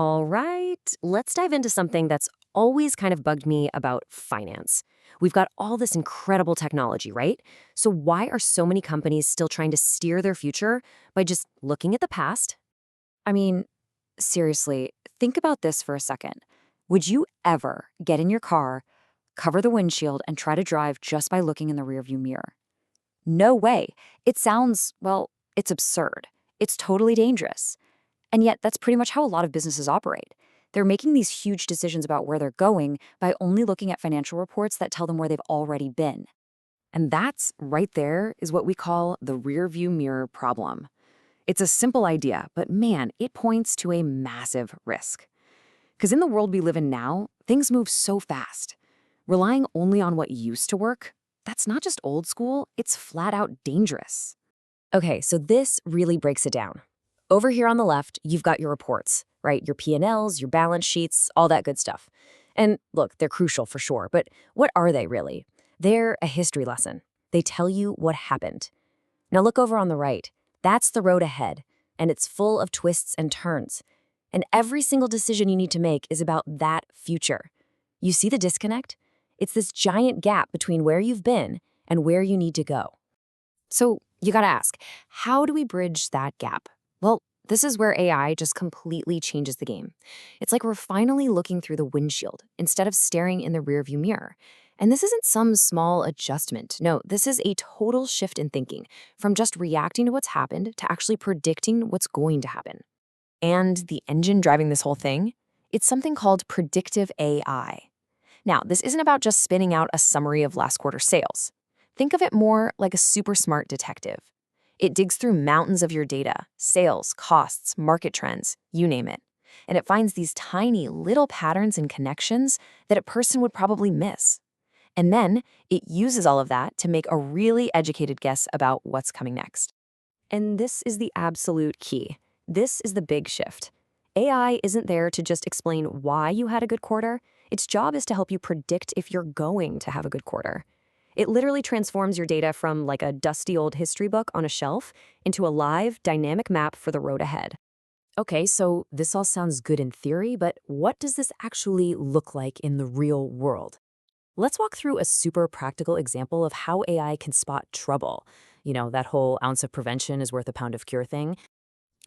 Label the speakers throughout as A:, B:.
A: All right, let's dive into something that's always kind of bugged me about finance. We've got all this incredible technology, right? So, why are so many companies still trying to steer their future by just looking at the past?
B: I mean, seriously, think about this for a second. Would you ever get in your car, cover the windshield, and try to drive just by looking in the rearview mirror? No way. It sounds, well, it's absurd. It's totally dangerous. And yet, that's pretty much how a lot of businesses operate. They're making these huge decisions about where they're going by only looking at financial reports that tell them where they've already been.
A: And that's right there is what we call the rear view mirror problem. It's a simple idea, but man, it points to a massive risk. Because in the world we live in now, things move so fast. Relying only on what used to work, that's not just old school, it's flat out dangerous. Okay, so this really breaks it down. Over here on the left, you've got your reports, right? Your P&Ls, your balance sheets, all that good stuff. And look, they're crucial for sure, but what are they really? They're a history lesson. They tell you what happened. Now look over on the right. That's the road ahead, and it's full of twists and turns. And every single decision you need to make is about that future. You see the disconnect? It's this giant gap between where you've been and where you need to go. So you gotta ask, how do we bridge that gap? Well, this is where AI just completely changes the game. It's like we're finally looking through the windshield instead of staring in the rearview mirror. And this isn't some small adjustment. No, this is a total shift in thinking from just reacting to what's happened to actually predicting what's going to happen. And the engine driving this whole thing? It's something called predictive AI. Now, this isn't about just spinning out a summary of last quarter sales. Think of it more like a super smart detective. It digs through mountains of your data, sales, costs, market trends, you name it. And it finds these tiny little patterns and connections that a person would probably miss. And then it uses all of that to make a really educated guess about what's coming next. And this is the absolute key. This is the big shift. AI isn't there to just explain why you had a good quarter. Its job is to help you predict if you're going to have a good quarter. It literally transforms your data from like a dusty old history book on a shelf into a live, dynamic map for the road ahead. Okay, so this all sounds good in theory, but what does this actually look like in the real world? Let's walk through a super practical example of how AI can spot trouble. You know, that whole ounce of prevention is worth a pound of cure thing.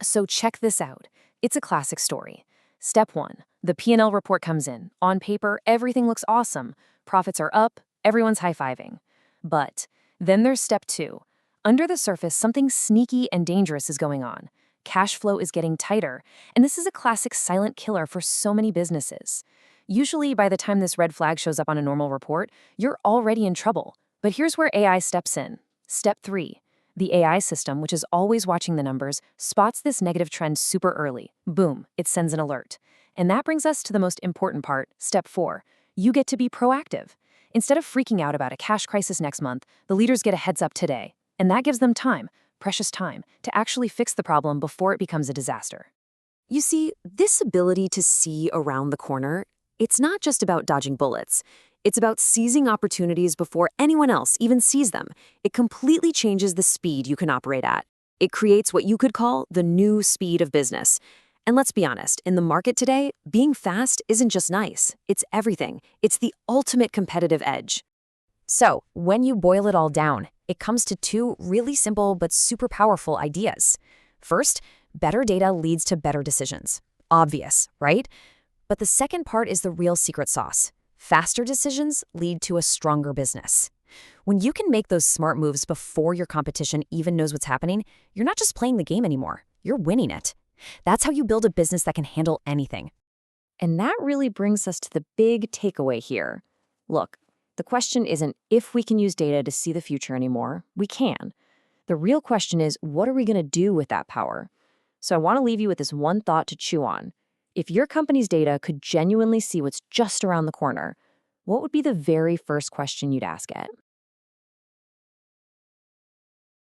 A: So check this out. It's a classic story. Step 1. The P&L report comes in. On paper, everything looks awesome. Profits are up, everyone's high-fiving. But then there's step 2. Under the surface, something sneaky and dangerous is going on. Cash flow is getting tighter, and this is a classic silent killer for so many businesses. Usually, by the time this red flag shows up on a normal report, you're already in trouble. But here's where AI steps in. Step 3. The AI system, which is always watching the numbers, spots this negative trend super early. Boom, it sends an alert. And that brings us to the most important part, step 4. You get to be proactive. Instead of freaking out about a cash crisis next month, the leaders get a heads up today. And that gives them time, precious time, to actually fix the problem before it becomes a disaster. You see, this ability to see around the corner, it's not just about dodging bullets. It's about seizing opportunities before anyone else even sees them. It completely changes the speed you can operate at. It creates what you could call the new speed of business. And let's be honest, in the market today, being fast isn't just nice. It's everything. It's the ultimate competitive edge. So, when you boil it all down, it comes to two really simple but super powerful ideas. First, better data leads to better decisions. Obvious, right? But the second part is the real secret sauce. Faster decisions lead to a stronger business. When you can make those smart moves before your competition even knows what's happening, you're not just playing the game anymore, you're winning it. That's how you build a business that can handle anything. And that really brings us to the big takeaway here. Look, the question isn't if we can use data to see the future anymore. We can. The real question is, what are we going to do with that power? So I want to leave you with this one thought to chew on. If your company's data could genuinely see what's just around the corner, what would be the very first question you'd ask it?